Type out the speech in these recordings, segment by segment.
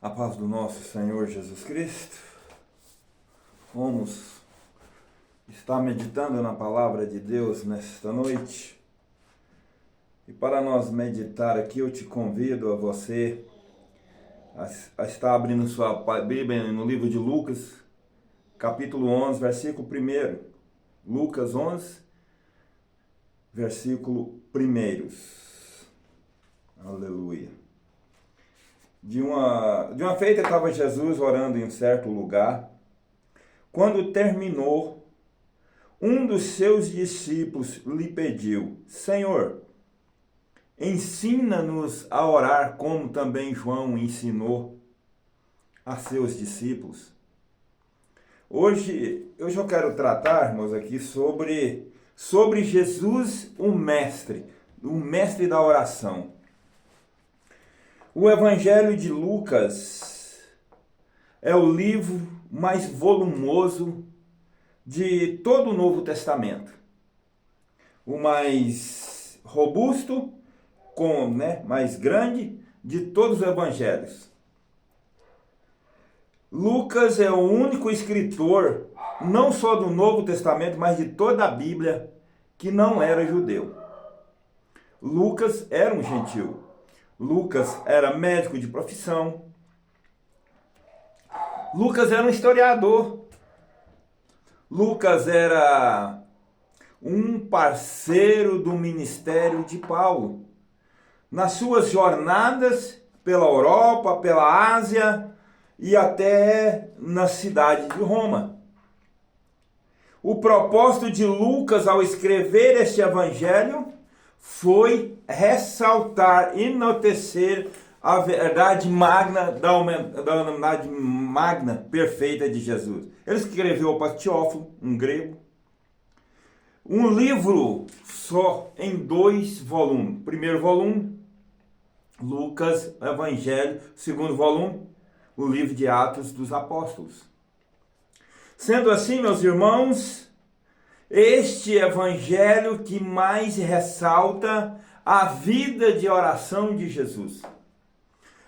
A paz do nosso Senhor Jesus Cristo. Vamos estar meditando na palavra de Deus nesta noite. E para nós meditar aqui, eu te convido a você a estar abrindo sua Bíblia no livro de Lucas, capítulo 11, versículo 1. Lucas 11, versículo 1. Aleluia. De uma feita estava Jesus orando em um certo lugar. Quando terminou, um dos seus discípulos lhe pediu: Senhor, ensina-nos a orar como também João ensinou a seus discípulos. Hoje eu quero tratar, irmãos, aqui sobre Jesus, o mestre da oração. O Evangelho de Lucas é o livro mais volumoso de todo o Novo Testamento. O mais robusto, mais grande de todos os evangelhos. Lucas é o único escritor, não só do Novo Testamento, mas de toda a Bíblia, que não era judeu. Lucas era um gentil. Lucas era médico de profissão. Lucas era um historiador. Lucas era um parceiro do ministério de Paulo. Nas suas jornadas pela Europa, pela Ásia e até na cidade de Roma. O propósito de Lucas ao escrever este evangelho foi ressaltar, enaltecer a verdade magna da unidade magna perfeita de Jesus. Ele escreveu para Teófilo, um grego, um livro só em 2 volumes. Primeiro volume, Lucas, Evangelho. Segundo volume, o livro de Atos dos Apóstolos. Sendo assim, meus irmãos, este evangelho que mais ressalta a vida de oração de Jesus.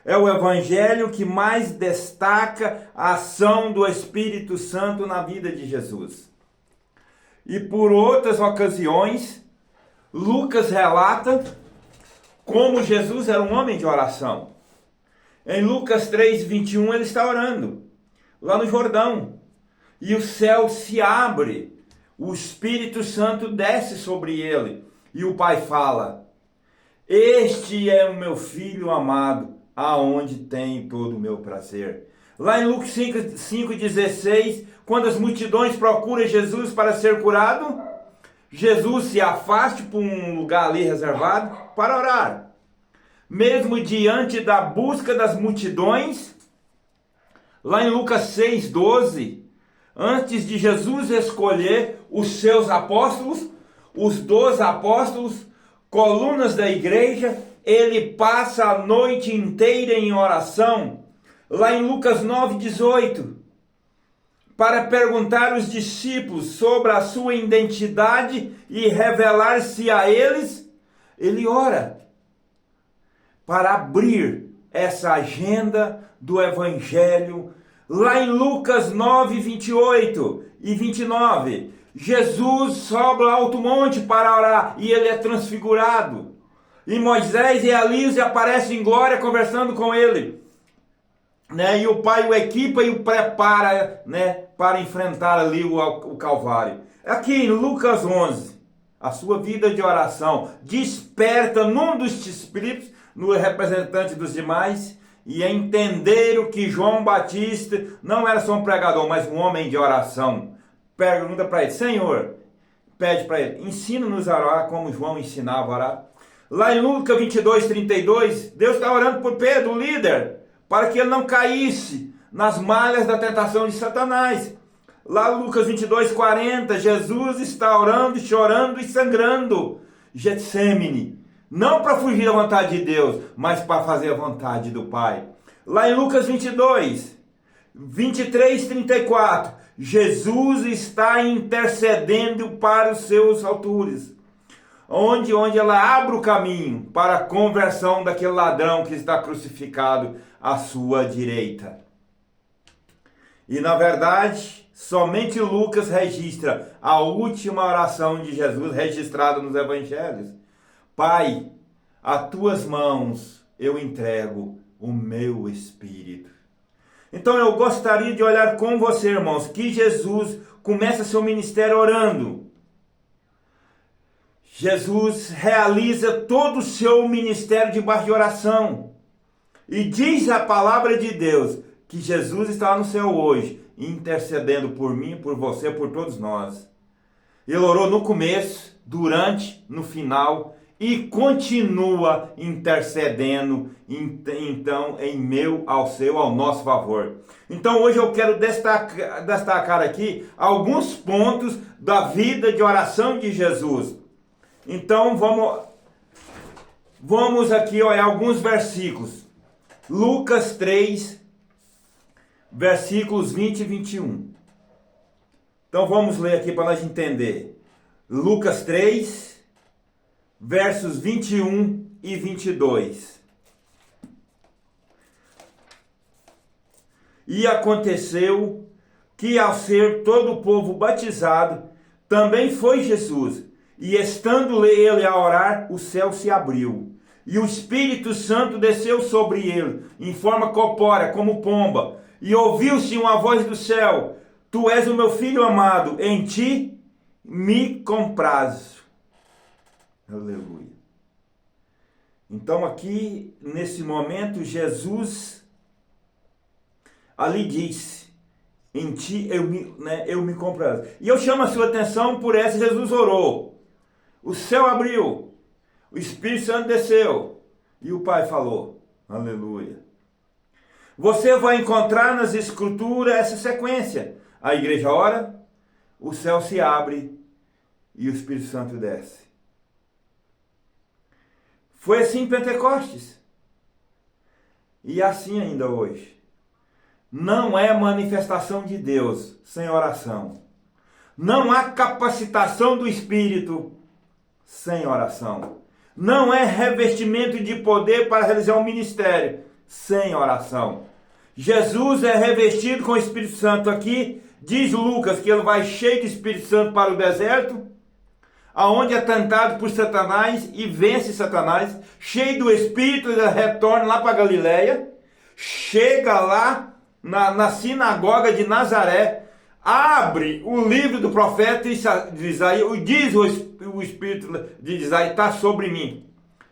É o evangelho que mais destaca a ação do Espírito Santo na vida de Jesus. E por outras ocasiões, Lucas relata como Jesus era um homem de oração. Em Lucas 3:21 ele está orando, lá no Jordão, e o céu se abre. O Espírito Santo desce sobre ele e o Pai fala: Este é o meu Filho amado, aonde tem todo o meu prazer. Lá em Lucas 5:16, quando as multidões procuram Jesus para ser curado, Jesus se afasta para um lugar ali reservado para orar. Mesmo diante da busca das multidões, lá em Lucas 6:12, antes de Jesus escolher os seus apóstolos, os 12 apóstolos, colunas da igreja, ele passa a noite inteira em oração, lá em Lucas 9:18, para perguntar aos discípulos sobre a sua identidade e revelar-se a eles. Ele ora para abrir essa agenda do Evangelho. Lá em Lucas 9:28 e 29, Jesus sobe ao alto monte para orar e ele é transfigurado. E Moisés e Elias aparecem em glória conversando com ele. E o Pai o equipa e o prepara, para enfrentar ali o Calvário. Aqui em Lucas 11, a sua vida de oração desperta num dos espíritos, no representante dos demais, e entender o que João Batista não era só um pregador, mas um homem de oração. Pergunta para ele: Senhor, pede para ele, ensina-nos a orar como João ensinava a orar. Lá em Lucas 22:32, Deus está orando por Pedro, o líder, para que ele não caísse nas malhas da tentação de Satanás. Lá em Lucas 22:40, Jesus está orando, chorando e sangrando. Getsemane. Não para fugir da vontade de Deus, mas para fazer a vontade do Pai. Lá em Lucas 23:34, Jesus está intercedendo para os seus autores. onde ela abre o caminho para a conversão daquele ladrão que está crucificado à sua direita. E na verdade, somente Lucas registra a última oração de Jesus registrada nos evangelhos. Pai, a tuas mãos eu entrego o meu espírito. Então eu gostaria de olhar com você, irmãos, que Jesus começa seu ministério orando. Jesus realiza todo o seu ministério debaixo de oração. E diz a palavra de Deus que Jesus está no céu hoje, intercedendo por mim, por você, por todos nós. Ele orou no começo, durante, no final e continua intercedendo, então, em meu, ao seu, ao nosso favor. Então hoje eu quero destacar aqui alguns pontos da vida de oração de Jesus. Então vamos aqui olhar alguns versículos. Lucas 3, versículos 20 e 21. Então vamos ler aqui para nós entender. Lucas 3, versos 21 e 22. E aconteceu que ao ser todo o povo batizado, também foi Jesus. E estando ele a orar, o céu se abriu. E o Espírito Santo desceu sobre ele, em forma corpórea, como pomba. E ouviu-se uma voz do céu: Tu és o meu filho amado, em ti me comprazo. Aleluia. Então aqui, nesse momento, Jesus ali disse: em ti eu me comprazo. E eu chamo a sua atenção por essa. Jesus orou. O céu abriu. O Espírito Santo desceu. E o Pai falou. Aleluia. Você vai encontrar nas Escrituras essa sequência. A igreja ora, o céu se abre e o Espírito Santo desce. Foi assim em Pentecostes. E assim ainda hoje. Não é manifestação de Deus sem oração. Não há capacitação do Espírito sem oração. Não é revestimento de poder para realizar um ministério sem oração. Jesus é revestido com o Espírito Santo aqui. Diz Lucas que ele vai cheio do Espírito Santo para o deserto, aonde é tentado por Satanás e vence Satanás. Cheio do Espírito, ele retorna lá para Galileia. Chega lá na sinagoga de Nazaré, abre o livro do profeta Isaías, diz o Espírito de Isaías: está sobre mim.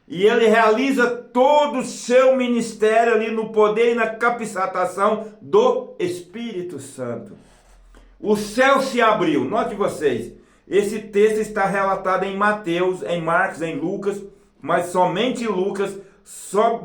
E ele realiza todo o seu ministério ali no poder e na capacitação do Espírito Santo. O céu se abriu. Note vocês, esse texto está relatado em Mateus, em Marcos, em Lucas, mas somente Lucas, só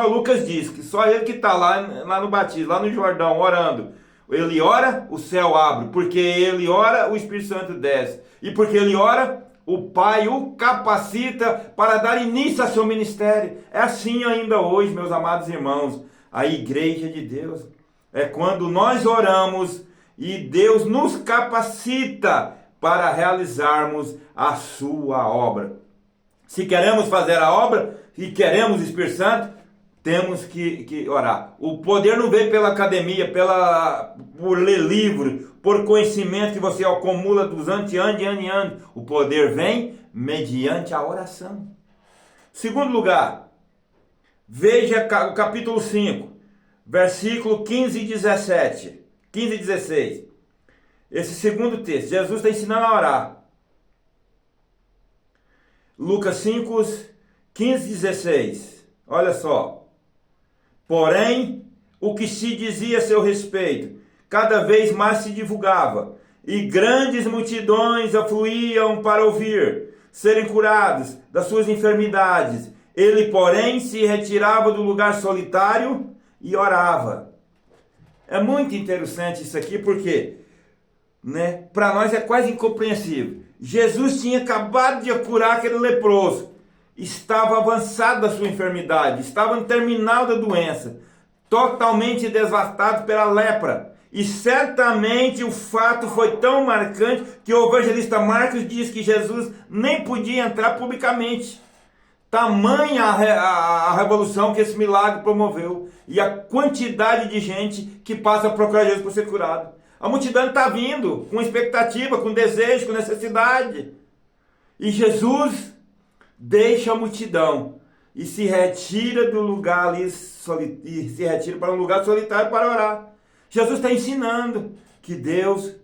Lucas diz que só ele que está lá no batismo, lá no Jordão, orando. Ele ora, o céu abre. Porque ele ora, o Espírito Santo desce. E porque ele ora, o Pai o capacita para dar início ao seu ministério. É assim ainda hoje, meus amados irmãos. A igreja de Deus é quando nós oramos e Deus nos capacita para realizarmos a sua obra. Se queremos fazer a obra e queremos o Espírito Santo, temos que orar. O poder não vem pela academia, por ler livro, por conhecimento que você acumula durante anos e anos e anos. O poder vem mediante a oração. Segundo lugar, veja o capítulo 5, versículo 15 e 17. 15 e 16. Esse segundo texto, Jesus está ensinando a orar. Lucas 5, 15 e 16. Olha só. Porém, o que se dizia a seu respeito, cada vez mais se divulgava, e grandes multidões afluíam para ouvir, serem curados das suas enfermidades. Ele, porém, se retirava do lugar solitário e orava. É muito interessante isso aqui, porque para nós é quase incompreensível. Jesus tinha acabado de curar aquele leproso. Estava avançado da sua enfermidade, estava no terminal da doença, totalmente devastado pela lepra. E certamente o fato foi tão marcante que o evangelista Marcos diz que Jesus nem podia entrar publicamente. Tamanha a revolução que esse milagre promoveu. E a quantidade de gente que passa a procurar Jesus por ser curado. A multidão está vindo com expectativa, com desejo, com necessidade. E Jesus deixa a multidão e se retira do lugar ali, e se retira para um lugar solitário para orar. Jesus está ensinando que Deus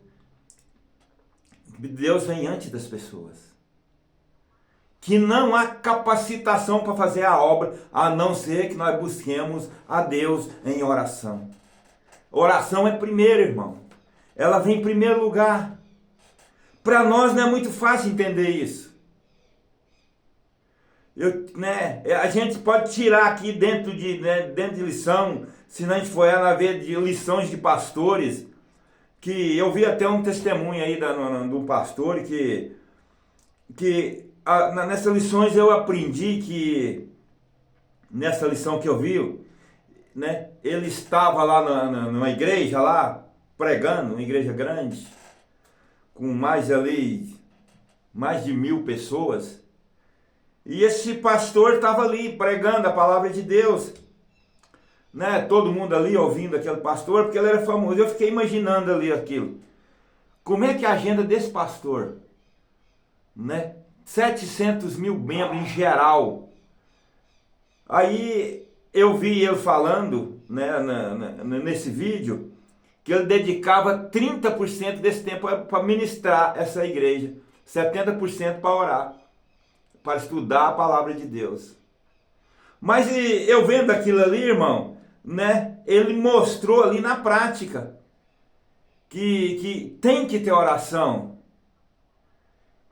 vem antes das pessoas. Que não há capacitação para fazer a obra, a não ser que nós busquemos a Deus em oração. Oração é primeiro, irmão. Ela vem em primeiro lugar. Para nós não é muito fácil entender isso. A gente pode tirar aqui dentro de lição, se não a gente for ela ver de lições de pastores, que eu vi até um testemunho aí do pastor que nessas lições eu aprendi que, nessa lição que eu vi, ele estava lá numa igreja lá, pregando, uma igreja grande, com mais de 1.000 pessoas, e esse pastor estava ali pregando a palavra de Deus, todo mundo ali ouvindo aquele pastor, porque ele era famoso. Eu fiquei imaginando ali aquilo, como é que é a agenda desse pastor, 700 mil membros em geral. Aí eu vi ele falando, nesse vídeo, que ele dedicava 30% desse tempo para ministrar essa igreja, 70% para orar, para estudar a palavra de Deus. Mas eu vendo aquilo ali, irmão, ele mostrou ali na prática que tem que ter oração.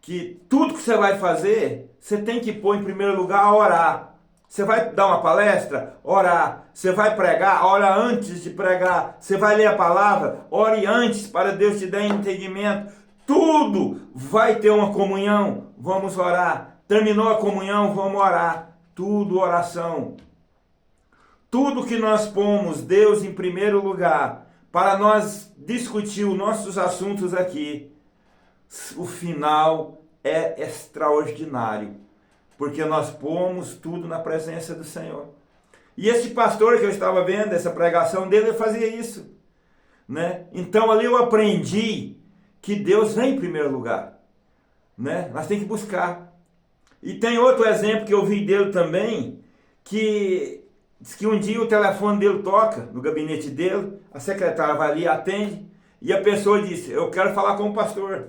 Que tudo que você vai fazer, você tem que pôr em primeiro lugar orar. Você vai dar uma palestra? Orar. Você vai pregar? Ora antes de pregar. Você vai ler a palavra? Ore antes para Deus te dar entendimento. Tudo vai ter uma comunhão. Vamos orar. Terminou a comunhão, vamos orar. Tudo oração. Tudo que nós pomos Deus em primeiro lugar para nós discutir os nossos assuntos aqui, o final é extraordinário, porque nós pomos tudo na presença do Senhor. E esse pastor que eu estava vendo, essa pregação dele, ele fazia isso, Então ali eu aprendi que Deus vem em primeiro lugar, Nós temos que buscar. E tem outro exemplo que eu vi dele também, que diz que um dia o telefone dele toca no gabinete dele, a secretária vai ali, atende, e a pessoa disse: eu quero falar com o pastor.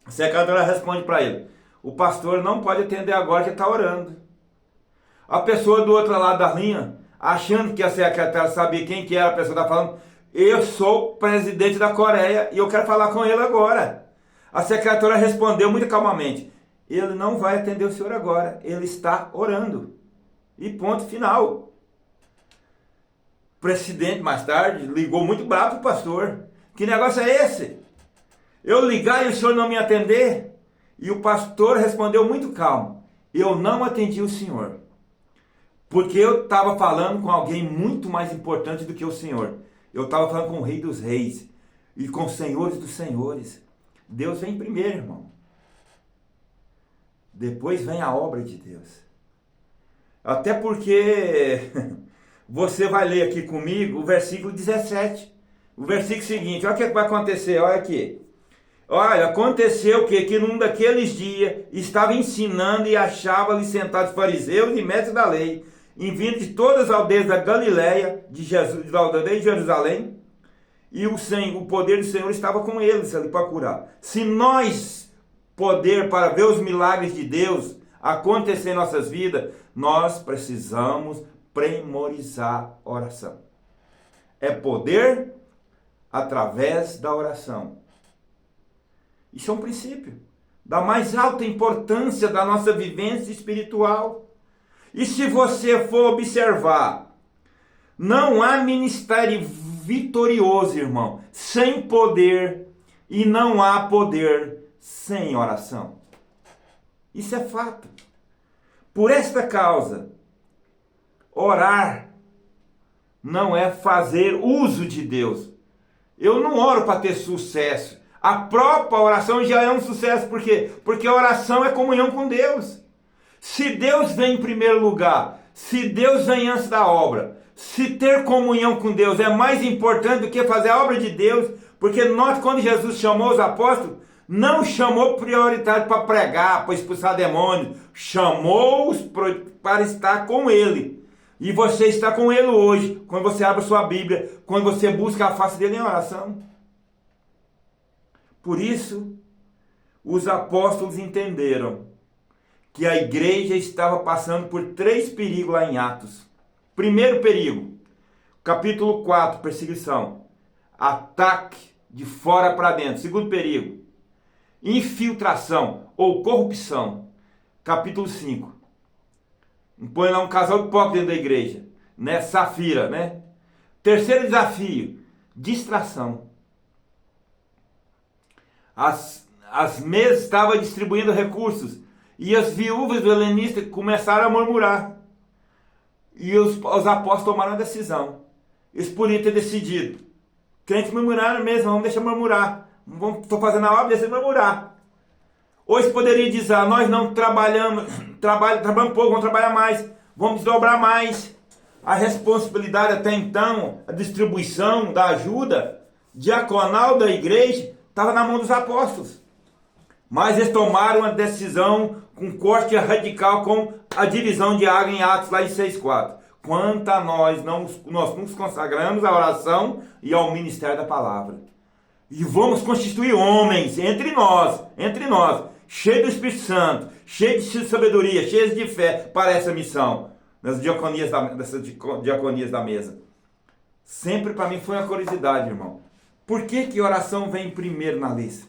A secretária responde para ele: o pastor não pode atender agora que está orando. A pessoa do outro lado da linha, achando que a secretária sabia quem que era a pessoa que está falando: eu sou presidente da Coreia e eu quero falar com ele agora. A secretária respondeu muito calmamente: ele não vai atender o senhor agora, ele está orando. E ponto final. O presidente mais tarde ligou muito bravo para o pastor: que negócio é esse? Eu ligar e o senhor não me atender? E o pastor respondeu muito calmo: eu não atendi o senhor, porque eu estava falando com alguém muito mais importante do que o senhor. Eu estava falando com o Rei dos Reis e com os Senhores dos Senhores. Deus vem primeiro, irmão. Depois vem a obra de Deus. Até porque você vai ler aqui comigo o versículo 17. O versículo seguinte, olha o que vai acontecer, olha aqui. Olha, aconteceu que num daqueles dias estava ensinando e achava ali sentados fariseus e mestres da lei, em vindo de todas as aldeias da Galileia, da aldeia de Jerusalém, e o poder do Senhor estava com eles ali para curar. Se nós poder para ver os milagres de Deus acontecer em nossas vidas, nós precisamos primorizar a oração. É poder através da oração. Isso é um princípio da mais alta importância da nossa vivência espiritual. E se você for observar, não há ministério vitorioso, irmão, sem poder, e não há poder sem oração. Isso é fato. Por esta causa, orar não é fazer uso de Deus. Eu não oro para ter sucesso. A própria oração já é um sucesso. Por quê? Porque a oração é comunhão com Deus. Se Deus vem em primeiro lugar, se Deus vem antes da obra, se ter comunhão com Deus é mais importante do que fazer a obra de Deus, porque nós, quando Jesus chamou os apóstolos, não chamou prioritário para pregar, para expulsar demônios, chamou-os para estar com Ele. E você está com Ele hoje, quando você abre sua Bíblia, quando você busca a face dele em oração. Por isso, os apóstolos entenderam que a igreja estava passando por 3 perigos lá em Atos. Primeiro perigo, capítulo 4, perseguição, ataque de fora para dentro. Segundo perigo, infiltração ou corrupção, capítulo 5. Põe lá um casal de pobre dentro da igreja, né? Safira, né? Terceiro desafio, distração. As mesas estavam distribuindo recursos e as viúvas do helenista começaram a murmurar. E os apóstolos tomaram a decisão. Eles podiam ter decidido. Crentes murmuraram mesmo, vamos deixar murmurar. Estou fazendo a obra, deixa murmurar. Hoje poderia dizer, nós não trabalhamos pouco, vamos trabalhar mais, vamos desdobrar mais. A responsabilidade até então, a distribuição da ajuda diaconal da igreja, estava na mão dos apóstolos. Mas eles tomaram uma decisão com corte radical, com a divisão de água em Atos, lá em 6,4. Quanto a nós nos consagramos à oração e ao ministério da palavra. E vamos constituir homens entre nós, cheios do Espírito Santo, cheios de sabedoria, cheios de fé para essa missão, dessas diaconias da mesa. Sempre para mim foi uma curiosidade, irmão. Por que oração vem primeiro na lista?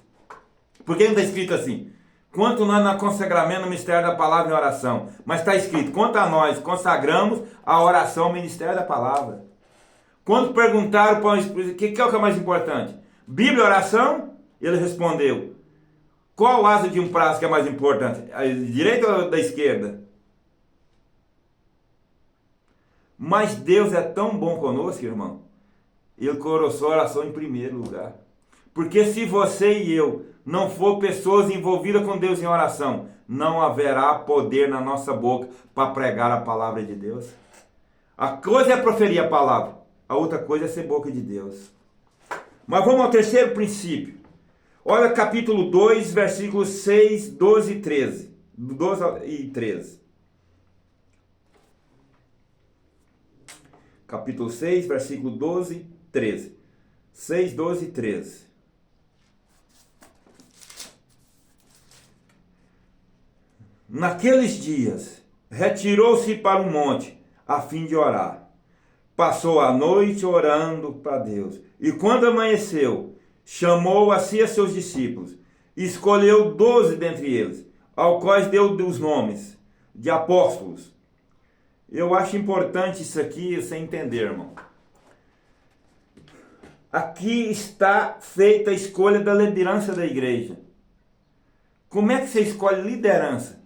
Por que não está escrito assim? Quanto nós nos consagramos no ministério da palavra em oração. Mas está escrito, quanto a nós consagramos a oração ao ministério da palavra. Quando perguntaram para o Espírito, o que é o que é mais importante? Bíblia e oração? Ele respondeu, qual asa de um prazo que é mais importante? A direita ou da esquerda? Mas Deus é tão bom conosco, irmão. Ele colocou a oração em primeiro lugar. Porque se você e eu não for pessoas envolvidas com Deus em oração, não haverá poder na nossa boca para pregar a palavra de Deus. A coisa é proferir a palavra, a outra coisa é ser boca de Deus. Mas vamos ao terceiro princípio. Olha capítulo 2, versículos 6, 12 e 13. 12 e 13. Capítulo 6, versículo 12 e 13. 6, 12 e 13. Naqueles dias, retirou-se para um monte, a fim de orar. Passou a noite orando para Deus. E quando amanheceu, chamou a si a seus discípulos. Escolheu 12 dentre eles, ao quais deu os nomes de apóstolos. Eu acho importante isso aqui, você entender, irmão. Aqui está feita a escolha da liderança da igreja. Como é que você escolhe liderança?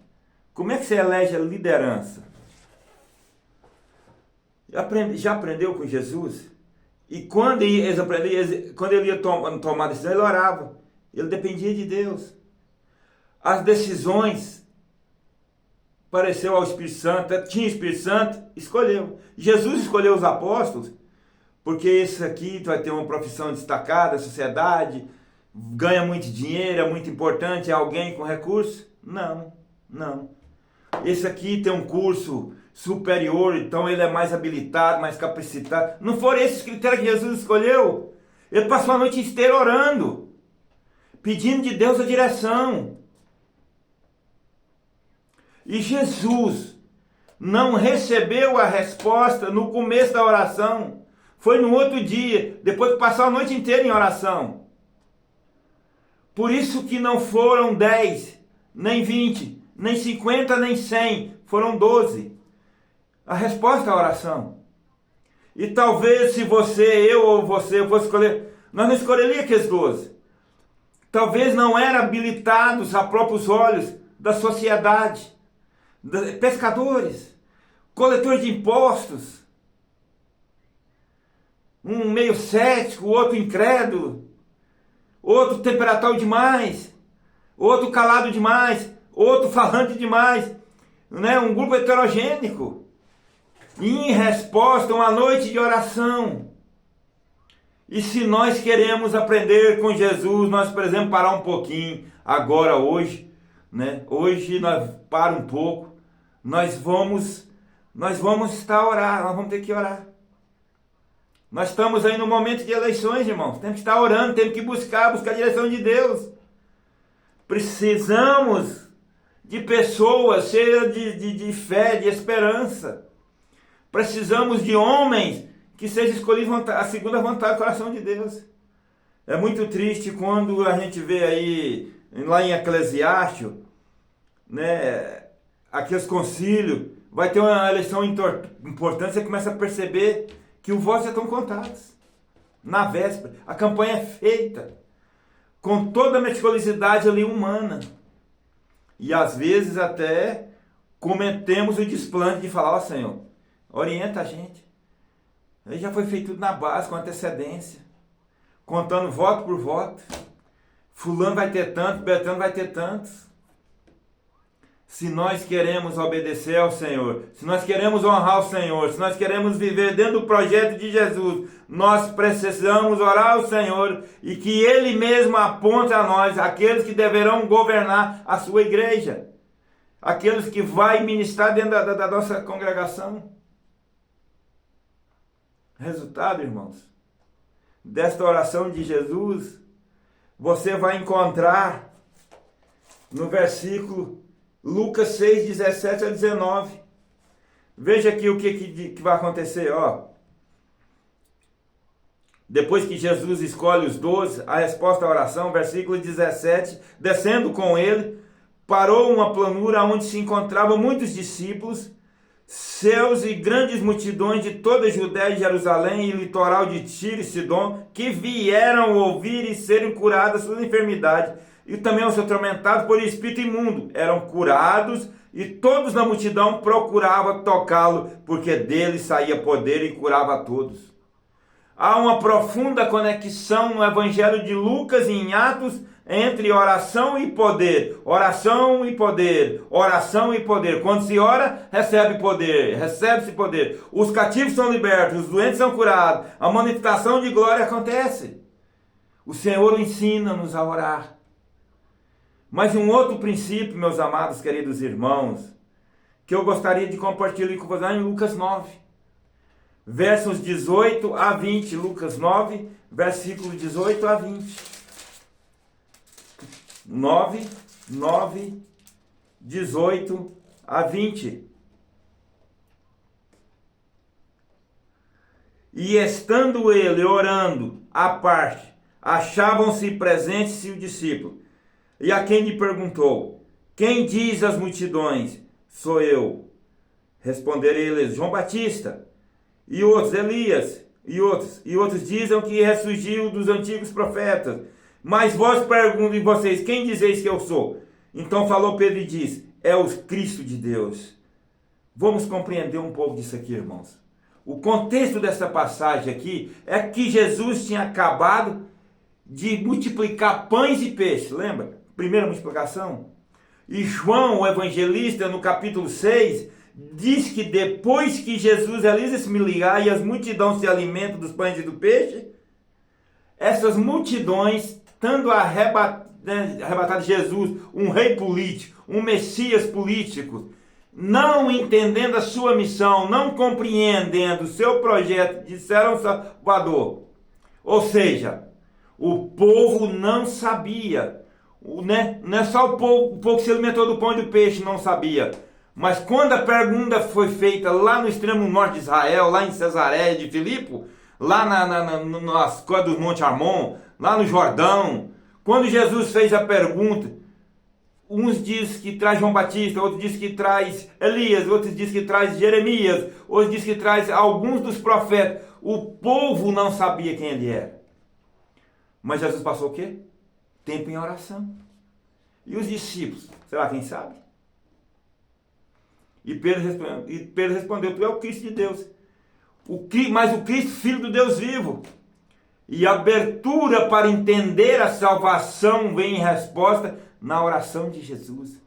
Como é que você elege a liderança? Já aprendeu com Jesus? E quando ele ia tomar decisão, ele orava. Ele dependia de Deus. As decisões pareceu ao Espírito Santo, tinha Espírito Santo, escolheu. Jesus escolheu os apóstolos, porque esse aqui vai ter uma profissão destacada, a sociedade, ganha muito dinheiro, é muito importante, é alguém com recursos? Não. Esse aqui tem um curso superior, então ele é mais habilitado, mais capacitado. Não foram esses critérios que Jesus escolheu. Ele passou a noite inteira orando, pedindo de Deus a direção. E Jesus não recebeu a resposta no começo da oração. Foi no outro dia, depois de passar a noite inteira em oração. Por isso que não foram 10, nem 20, nem 50, nem 100. Foram 12. A resposta à oração. E talvez se eu ou você eu fosse escolher, nós não escolheríamos aqueles 12. Talvez não eram habilitados a próprios olhos da sociedade. Pescadores, coletores de impostos. um meio cético, outro incrédulo, outro temperamental demais, outro calado demais, outro falante demais, né? Um grupo heterogênico. Em resposta a uma noite de oração. E se nós queremos aprender com Jesus, nós precisamos parar um pouquinho, agora, hoje, né? Hoje nós para um pouco, nós vamos estar a orar, nós vamos ter que orar. Nós estamos aí no momento de eleições, irmãos, temos que estar orando, temos que buscar a direção de Deus. Precisamos de pessoas cheias de fé, de esperança. Precisamos de homens que sejam escolhidos a segunda vontade do coração de Deus. É muito triste quando a gente vê aí, lá em Eclesiastes, né, aqueles concílios, vai ter uma eleição importante, você começa a perceber que os votos já estão contados. Na véspera, a campanha é feita com toda a meticulosidade ali humana. E às vezes até cometemos o desplante de falar, ó Senhor, orienta a gente. Aí já foi feito tudo na base, com antecedência, contando voto por voto. Fulano vai ter tanto, Betano vai ter tantos. Se nós queremos obedecer ao Senhor, se nós queremos honrar o Senhor, se nós queremos viver dentro do projeto de Jesus, nós precisamos orar ao Senhor e que Ele mesmo aponte a nós aqueles que deverão governar a sua igreja, aqueles que vai ministrar dentro da nossa congregação. Resultado, irmãos, desta oração de Jesus, você vai encontrar no versículo Lucas 6, 17 a 19. Veja aqui o que vai acontecer, ó. Depois que Jesus escolhe os 12, a resposta à oração, versículo 17, descendo com ele, parou uma planura onde se encontravam muitos discípulos, seus e grandes multidões de toda a Judéia e Jerusalém e litoral de Tiro e Sidom, que vieram ouvir e serem curadas suas enfermidades, e também os atormentados por espírito imundo, eram curados, e todos na multidão procuravam tocá-lo, porque dele saía poder e curava a todos. Há uma profunda conexão no Evangelho de Lucas e em Atos entre oração e poder, oração e poder, oração e poder. Quando se ora, recebe-se poder. Os cativos são libertos, os doentes são curados, a manifestação de glória acontece. O Senhor ensina-nos a orar. Mas um outro princípio, meus amados, queridos irmãos, que eu gostaria de compartilhar com vocês em Lucas 9, versos 18 a 20. Lucas 9, versículo 18 a 20. 9, 18 a 20. E estando ele orando à parte, achavam-se presentes o discípulo. E a quem lhe perguntou: quem diz às multidões? Sou eu. Responderam eles: João Batista. E outros: Elias. E outros dizem que ressurgiu dos antigos profetas. Mas vós pergunto e vocês: quem dizeis que eu sou? Então falou Pedro e disse: é o Cristo de Deus. Vamos compreender um pouco disso aqui, irmãos. O contexto dessa passagem aqui é que Jesus tinha acabado de multiplicar pães e peixes, lembra? Primeira multiplicação. E João, o evangelista, no capítulo 6, diz que depois que Jesus realiza esse milagre e as multidões se alimentam dos pães e do peixe, essas multidões, estando arrebatado de Jesus, um rei político, um Messias político, não entendendo a sua missão, não compreendendo o seu projeto de ser um salvador. Ou seja, o povo não sabia. Não é só o povo que se alimentou do pão e do peixe não sabia. Mas quando a pergunta foi feita lá no extremo norte de Israel, lá em Cesareia de Filipe, lá nas coisas do Monte Hermon, lá no Jordão, quando Jesus fez a pergunta, uns dizem que traz João Batista, outros dizem que traz Elias, outros dizem que traz Jeremias, outros dizem que traz alguns dos profetas. O povo não sabia quem ele era. Mas Jesus passou o quê? Tempo em oração. E os discípulos? Será quem sabe? E Pedro respondeu: tu é o Cristo de Deus. mas o Cristo, Filho do Deus vivo. E a abertura para entender a salvação vem em resposta na oração de Jesus.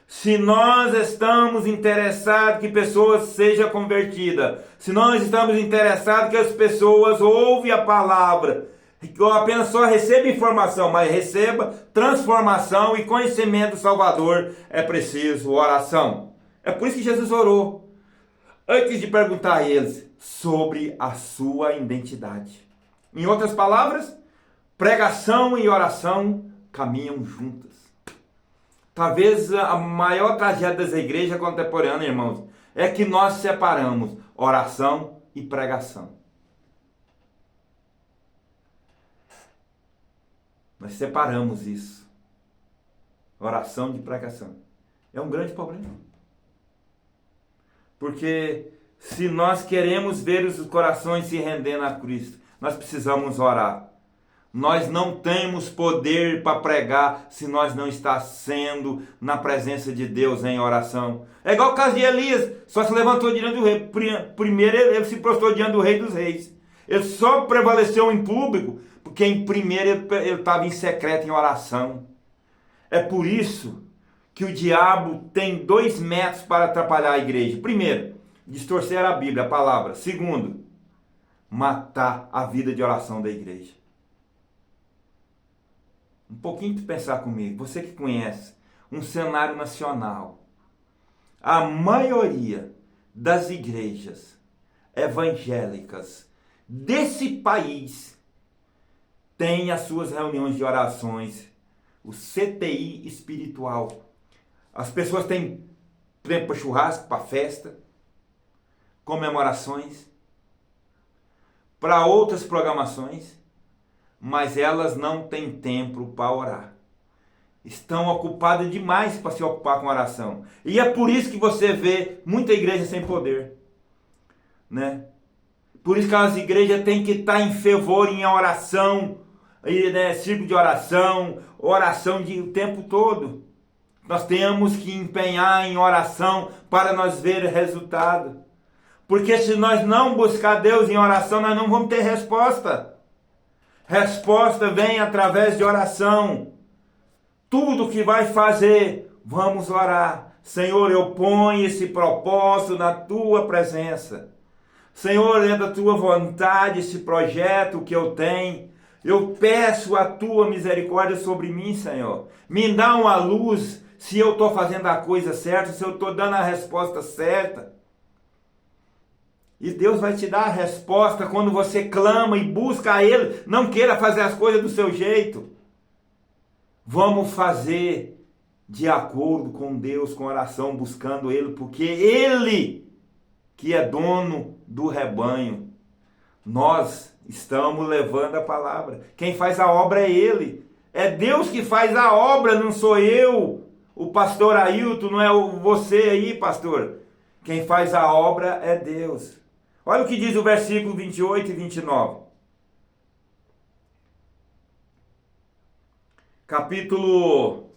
Se nós estamos interessados que pessoas sejam convertidas, se nós estamos interessados que as pessoas ouvem a palavra, que apenas só receba informação, mas receba transformação e conhecimento do Salvador, é preciso oração. É por isso que Jesus orou, antes de perguntar a eles sobre a sua identidade. Em outras palavras, pregação e oração caminham juntas. Talvez a maior tragédia das igrejas contemporâneas, irmãos, é que nós separamos oração e pregação. Nós separamos isso. Oração de pregação. É um grande problema. Porque se nós queremos ver os corações se rendendo a Cristo, nós precisamos orar. Nós não temos poder para pregar se nós não está sendo na presença de Deus em oração. É igual o caso de Elias, só se levantou diante do rei. Primeiro ele se prostrou diante do rei dos reis. Ele só prevaleceu em público porque em primeiro ele estava em secreto em oração. É por isso que o diabo tem 2 métodos para atrapalhar a igreja. Primeiro, distorcer a Bíblia, a palavra. Segundo, matar a vida de oração da igreja. Um pouquinho de pensar comigo, você que conhece um cenário nacional, a maioria das igrejas evangélicas desse país tem as suas reuniões de orações, o CTI espiritual. As pessoas têm tempo para churrasco, para festa, comemorações, para outras programações, mas elas não têm tempo para orar. Estão ocupadas demais para se ocupar com oração. E é por isso que você vê muita igreja sem poder, né? Por isso que as igrejas têm que estar em fervor em oração, né? Círculo de oração, oração o tempo todo. Nós temos que empenhar em oração para nós ver resultado. Porque se nós não buscar Deus em oração, nós não vamos ter resposta. Resposta vem através de oração. Tudo que vai fazer, vamos orar. Senhor, eu ponho esse propósito na tua presença. Senhor, é da tua vontade esse projeto que eu tenho. Eu peço a tua misericórdia sobre mim, Senhor. Me dá uma luz se eu estou fazendo a coisa certa, se eu estou dando a resposta certa. E Deus vai te dar a resposta quando você clama e busca a Ele. Não queira fazer as coisas do seu jeito. Vamos fazer de acordo com Deus, com oração, buscando Ele, porque Ele que é dono do rebanho. Nós estamos levando a palavra. Quem faz a obra é Ele. É Deus que faz a obra, não sou eu. O pastor Ailton, não é você aí, pastor. Quem faz a obra é Deus. Olha o que diz o versículo 28 e 29. Capítulo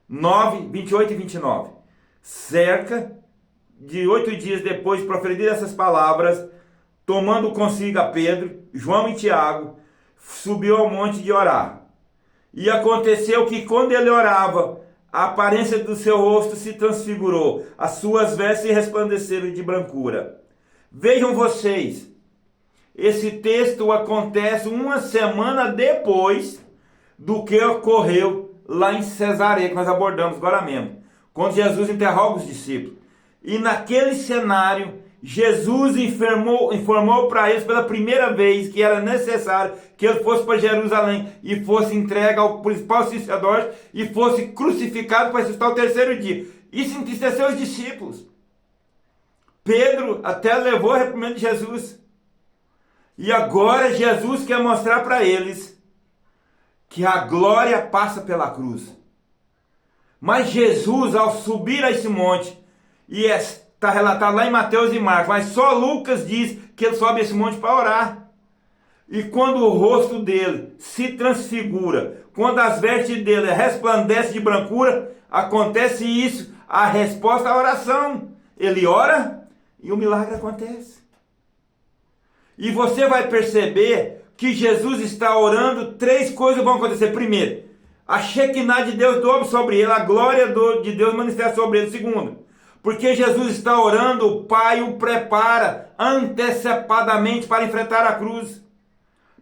9, 28 e 29. Cerca de 8 dias depois de proferir essas palavras, tomando consigo a Pedro, João e Tiago, subiu ao monte de orar. E aconteceu que quando ele orava, a aparência do seu rosto se transfigurou, as suas vestes resplandeceram de brancura. Vejam vocês, esse texto acontece uma semana depois do que ocorreu lá em Cesareia, que nós abordamos agora mesmo, quando Jesus interroga os discípulos. E naquele cenário, Jesus informou para eles pela primeira vez que era necessário que ele fosse para Jerusalém e fosse entregue ao principal sacerdote e fosse crucificado para ressuscitar o terceiro dia. Isso entristeceu os discípulos. Pedro até levou a reprimenda de Jesus. E agora Jesus quer mostrar para eles que a glória passa pela cruz. Mas Jesus, ao subir a esse monte, e está relatado lá em Mateus e Marcos, mas só Lucas diz que ele sobe esse monte para orar. E quando o rosto dele se transfigura, quando as vestes dele resplandecem de brancura, acontece isso, a resposta à oração. Ele ora e o milagre acontece. E você vai perceber que Jesus está orando, 3 coisas vão acontecer. Primeiro, a Shekinah de Deus dobra sobre ele, a glória de Deus manifesta sobre ele. Segundo, porque Jesus está orando, o Pai o prepara antecipadamente para enfrentar a cruz.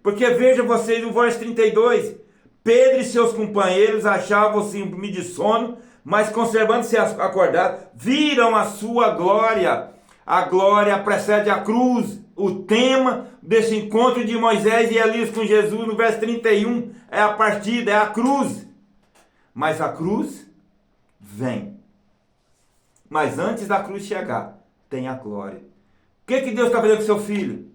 Porque veja vocês no verso 32, Pedro e seus companheiros achavam-se de sono, mas conservando-se acordados, viram a sua glória. A glória precede a cruz. O tema desse encontro de Moisés e Elias com Jesus, no verso 31, é a partida, é a cruz. Mas a cruz vem. Mas antes da cruz chegar, tem a glória. O que Deus está fazendo com seu filho?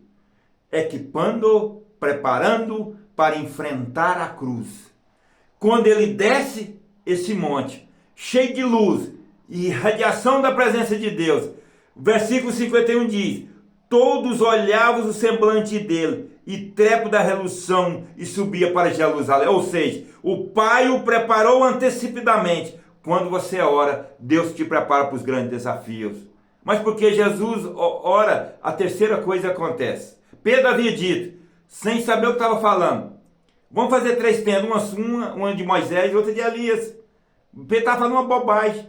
Equipando, preparando para enfrentar a cruz. Quando ele desce esse monte, cheio de luz e radiação da presença de Deus, o versículo 51 diz: todos olhavam o semblante dele, e trepo da resolução, e subia para Jerusalém. Ou seja, o Pai o preparou antecipadamente. Quando você ora, Deus te prepara para os grandes desafios. Mas porque Jesus ora, a terceira coisa acontece. Pedro havia dito, sem saber o que estava falando: vamos fazer 3 tendas, uma de Moisés e outra de Elias. Pedro estava falando uma bobagem,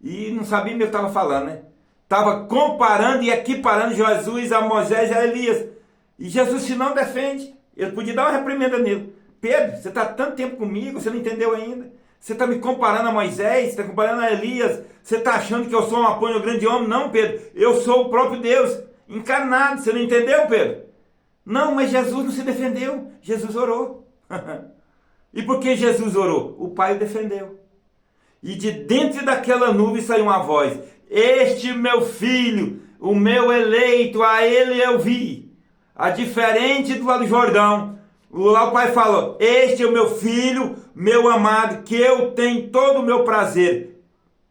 e não sabia mesmo o que estava falando, né? Estava comparando e equiparando Jesus a Moisés e a Elias. E Jesus, se não defende, ele podia dar uma reprimenda nele. Pedro, você está tanto tempo comigo, você não entendeu ainda. Você está me comparando a Moisés, está comparando a Elias. Você está achando que eu sou um apoio grande homem? Não, Pedro. Eu sou o próprio Deus, encarnado. Você não entendeu, Pedro? Não, mas Jesus não se defendeu. Jesus orou. E por que Jesus orou? O Pai o defendeu. E de dentro daquela nuvem saiu uma voz: este meu filho, o meu eleito, a ele eu vi. A diferente do lado do Jordão, lá o Pai falou: este é o meu filho, meu amado, que eu tenho todo o meu prazer.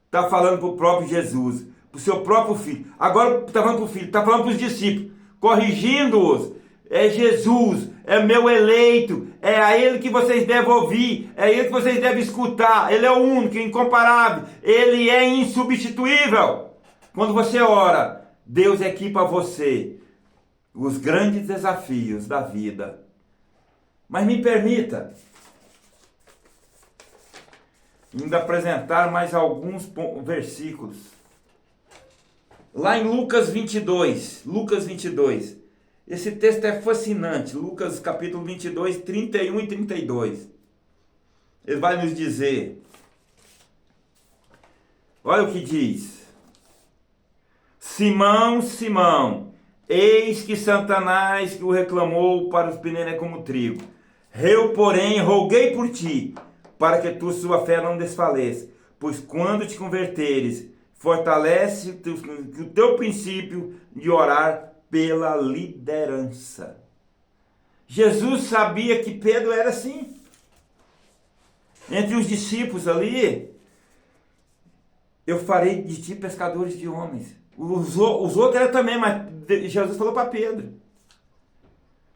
Está falando para o próprio Jesus, para o seu próprio filho. Agora está falando para o filho, está falando para os discípulos, corrigindo-os. É Jesus, é meu eleito, é a ele que vocês devem ouvir, é ele que vocês devem escutar. Ele é o único, incomparável, ele é insubstituível. Quando você ora, Deus equipa você os grandes desafios da vida. Mas me permita ainda apresentar mais alguns versículos. Lá em Lucas 22, esse texto é fascinante. Lucas capítulo 22, 31 e 32. Ele vai nos dizer, olha o que diz: Simão, Simão, eis que Satanás que o reclamou para os peneira como trigo. Eu, porém, roguei por ti, para que sua fé não desfaleça. Pois quando te converteres, fortalece o teu princípio de orar pela liderança. Jesus sabia que Pedro era assim. Entre os discípulos ali, eu farei de ti pescadores de homens. Os outros eram também, mas Jesus falou para Pedro.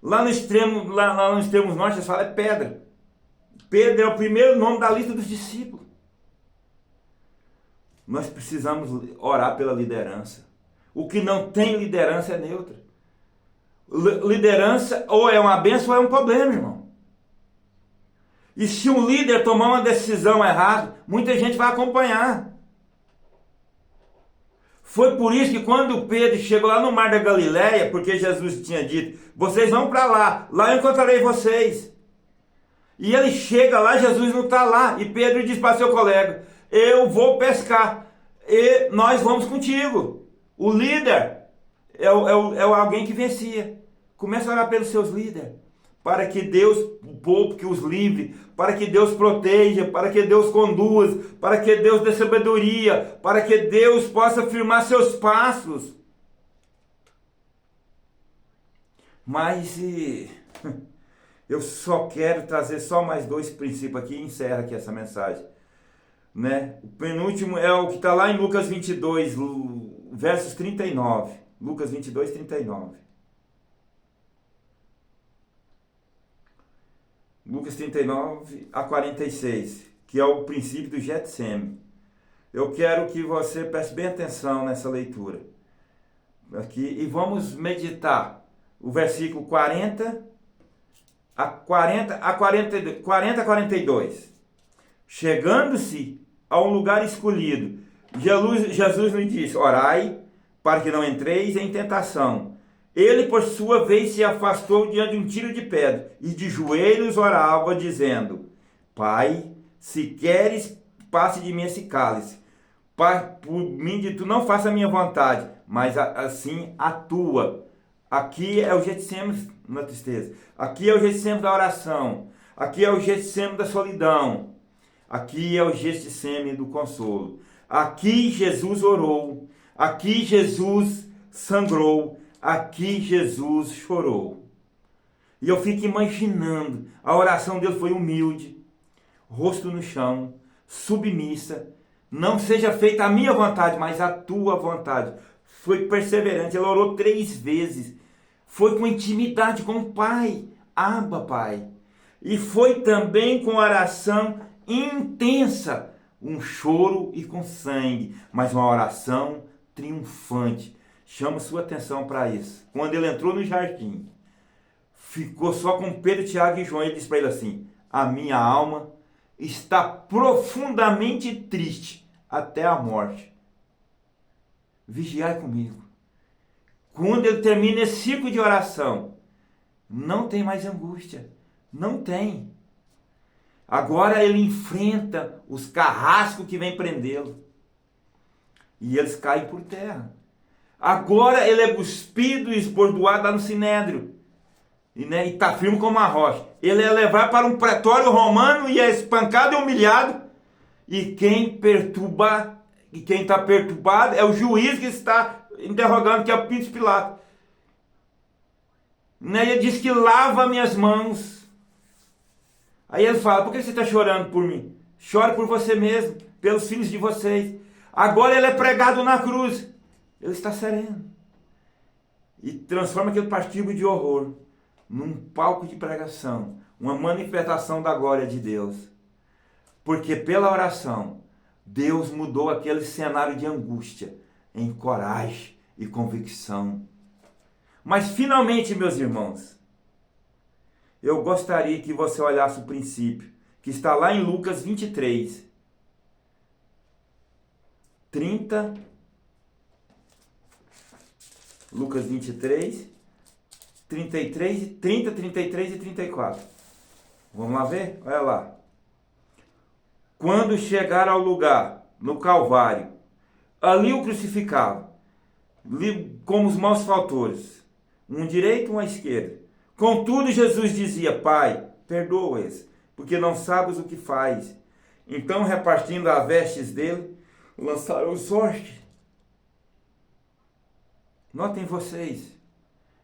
Lá no extremo norte, eles falam é pedra. Pedro é o primeiro nome da lista dos discípulos. Nós precisamos orar pela liderança. O que não tem liderança é neutra. Liderança ou é uma bênção ou é um problema, irmão. E se um líder tomar uma decisão errada, muita gente vai acompanhar. Foi por isso que quando Pedro chegou lá no mar da Galileia, porque Jesus tinha dito, vocês vão para lá eu encontrarei vocês. E ele chega lá, Jesus não está lá, e Pedro diz para seu colega, eu vou pescar, e nós vamos contigo. O líder é alguém que vencia. Começa a orar pelos seus líderes, para que Deus poupe, que os livre, para que Deus proteja, para que Deus conduza, para que Deus dê sabedoria, para que Deus possa firmar seus passos. Mas eu só quero trazer só mais 2 princípios aqui e encerro aqui essa mensagem. Né? O penúltimo é o que está lá em Lucas 22, versos 39. Lucas 22, 39. Lucas 39 a 46, que é o princípio do Getsêmen. Eu quero que você preste bem atenção nessa leitura. Aqui, e vamos meditar o versículo 40 a 42. Chegando-se a um lugar escolhido, Jesus lhe disse: orai, para que não entreis em tentação. Ele, por sua vez, se afastou diante de um tiro de pedra, e de joelhos orava, dizendo: Pai, se queres, passe de mim esse cálice. Pai, por mim de tu não faça a minha vontade, mas assim a tua. Aqui é o Getsêmenes na tristeza. Aqui é o Getsêmenes da oração. Aqui é o Getsêmenes da solidão. Aqui é o Getsêmenes do consolo. Aqui Jesus orou. Aqui Jesus sangrou. Aqui Jesus chorou. E eu fico imaginando, a oração dele foi humilde, rosto no chão, submissa. Não seja feita a minha vontade, mas a tua vontade. Foi perseverante, ele orou 3 vezes. Foi com intimidade com o Pai. Abba, Pai. E foi também com oração intensa. Um choro e com sangue, mas uma oração triunfante. Chamo sua atenção para isso. Quando ele entrou no jardim, ficou só com Pedro, Tiago e João. Ele disse para ele assim: a minha alma está profundamente triste até a morte. Vigiai comigo. Quando ele termina esse ciclo de oração, não tem mais angústia. Não tem. Agora ele enfrenta os carrascos que vêm prendê-lo. E eles caem por terra. Agora ele é cuspido e esbordoado lá no Sinédrio. E está firme como uma rocha. Ele é levado para um pretório romano e é espancado e humilhado. E quem está perturbado é o juiz que está interrogando, que é o Píncio Pilatos. Ele diz que lava minhas mãos. Aí ele fala: por que você está chorando por mim? Chore por você mesmo, pelos filhos de vocês. Agora ele é pregado na cruz. Ele está sereno. E transforma aquele pastigo de horror num palco de pregação, uma manifestação da glória de Deus. Porque pela oração, Deus mudou aquele cenário de angústia em coragem e convicção. Mas finalmente, meus irmãos, eu gostaria que você olhasse o princípio, que está lá em Lucas 23, 30, Lucas 23, 33, 30, 33 e 34. Vamos lá ver? Olha lá. Quando chegar ao lugar, no Calvário, ali o crucificavam, como os malfeitores, um direito e um à esquerda. Contudo, Jesus dizia: Pai, perdoa-os, porque não sabes o que faz. Então, repartindo as vestes dele, lançaram sorte. Notem vocês,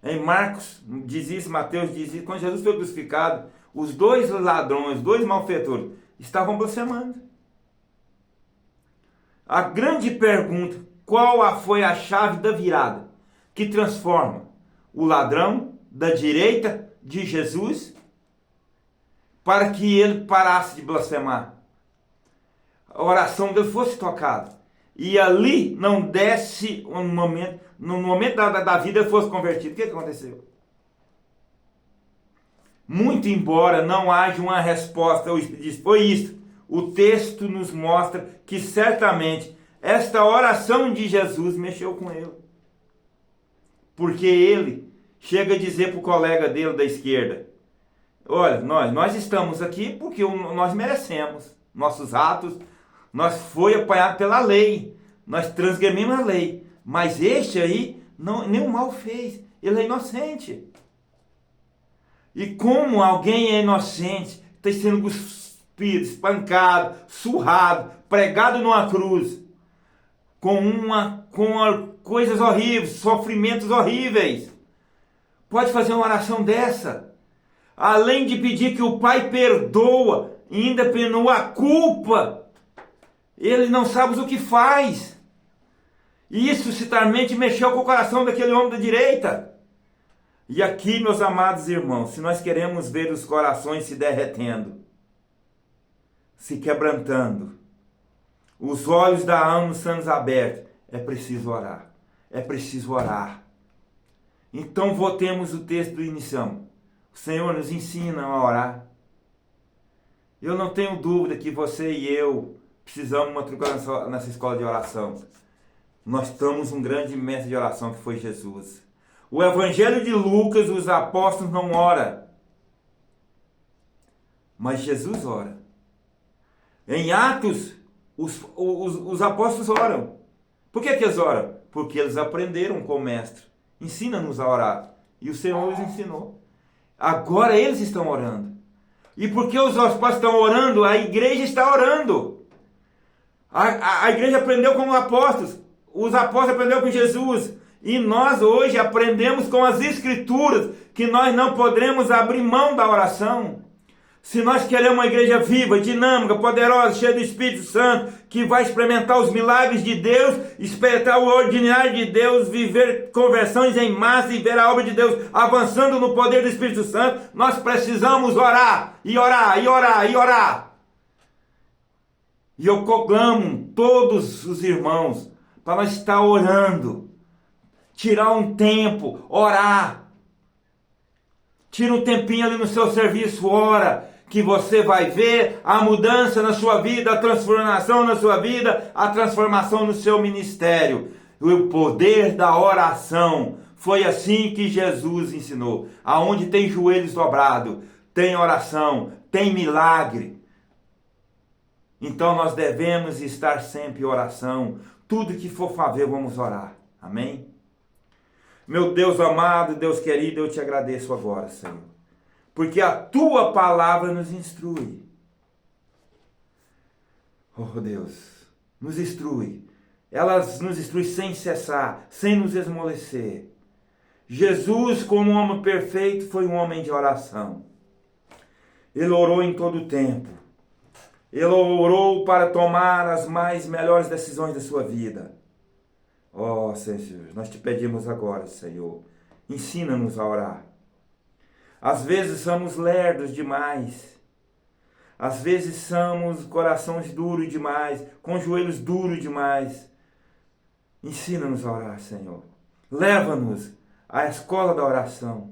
em Marcos diz isso, Mateus diz isso, quando Jesus foi crucificado, os 2 ladrões, 2 malfeitores, estavam blasfemando. A grande pergunta: qual foi a chave da virada que transforma o ladrão da direita de Jesus para que ele parasse de blasfemar? A oração dele fosse tocada. E ali não desse um momento, no momento da vida ele fosse convertido. O que aconteceu? Muito embora não haja uma resposta, foi isso. O texto nos mostra que certamente esta oração de Jesus mexeu com ele. Porque ele chega a dizer para o colega dele da esquerda: olha, nós estamos aqui porque nós merecemos. Nossos atos, nós foi apanhado pela lei. Nós transgredimos a lei. Mas este aí, nenhum mal fez. Ele é inocente. E como alguém é inocente, está sendo cuspido, espancado, surrado, pregado numa cruz, com coisas horríveis, sofrimentos horríveis, pode fazer uma oração dessa? Além de pedir que o Pai perdoa, ainda penou a culpa, ele não sabe o que faz. E isso certamente mexeu com o coração daquele homem da direita. E aqui, meus amados irmãos, se nós queremos ver os corações se derretendo, se quebrantando, os olhos da alma sendo abertos, é preciso orar. É preciso orar. Então votemos o texto do início. O Senhor nos ensina a orar. Eu não tenho dúvida que você e eu precisamos matricular nessa escola de oração. Nós temos um grande mestre de oração que foi Jesus. O Evangelho de Lucas, os apóstolos não oram, mas Jesus ora. Em Atos, os apóstolos oram. Por que eles oram? Porque eles aprenderam com o mestre. Ensina-nos a orar. E o Senhor os ensinou. Agora eles estão orando. E porque os apóstolos estão orando, a igreja está orando. A igreja aprendeu com os apóstolos. Os apóstolos aprenderam com Jesus. E nós hoje aprendemos com as Escrituras que nós não podemos abrir mão da oração. Se nós queremos uma igreja viva, dinâmica, poderosa, cheia do Espírito Santo, que vai experimentar os milagres de Deus, experimentar o ordinário de Deus, viver conversões em massa e ver a obra de Deus avançando no poder do Espírito Santo, nós precisamos orar, e orar, e orar, e orar. E eu proclamo todos os irmãos para nós estar orando, tirar um tempo, orar. Tira um tempinho ali no seu serviço, ora, que você vai ver a mudança na sua vida, a transformação na sua vida, a transformação no seu ministério. O poder da oração. Foi assim que Jesus ensinou. Aonde tem joelhos dobrados, tem oração, tem milagre. Então nós devemos estar sempre em oração. Tudo que for fazer, vamos orar. Amém? Meu Deus amado, Deus querido, eu te agradeço agora, Senhor. Porque a tua palavra nos instrui. Oh Deus, nos instrui. Ela nos instrui sem cessar, sem nos esmorecer. Jesus, como um homem perfeito, foi um homem de oração. Ele orou em todo o tempo. Ele orou para tomar as mais melhores decisões da sua vida. Oh, Senhor, nós te pedimos agora, Senhor, ensina-nos a orar. Às vezes somos lerdos demais. Às vezes somos corações duros demais, com joelhos duros demais. Ensina-nos a orar, Senhor. Leva-nos à escola da oração.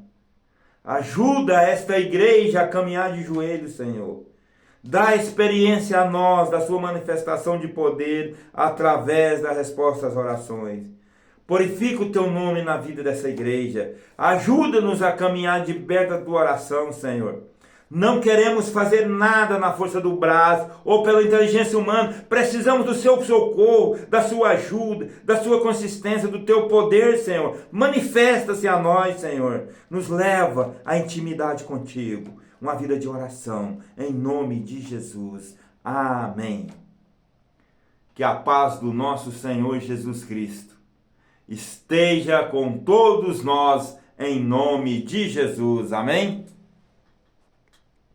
Ajuda esta igreja a caminhar de joelhos, Senhor. Dá experiência a nós da sua manifestação de poder através da resposta às orações. Purifica o teu nome na vida dessa igreja. Ajuda-nos a caminhar de perto da tua oração, Senhor. Não queremos fazer nada na força do braço ou pela inteligência humana. Precisamos do seu socorro, da sua ajuda, da sua consistência, do teu poder, Senhor. Manifesta-se a nós, Senhor. Nos leva à intimidade contigo. Uma vida de oração, em nome de Jesus. Amém. Que a paz do nosso Senhor Jesus Cristo esteja com todos nós, em nome de Jesus. Amém?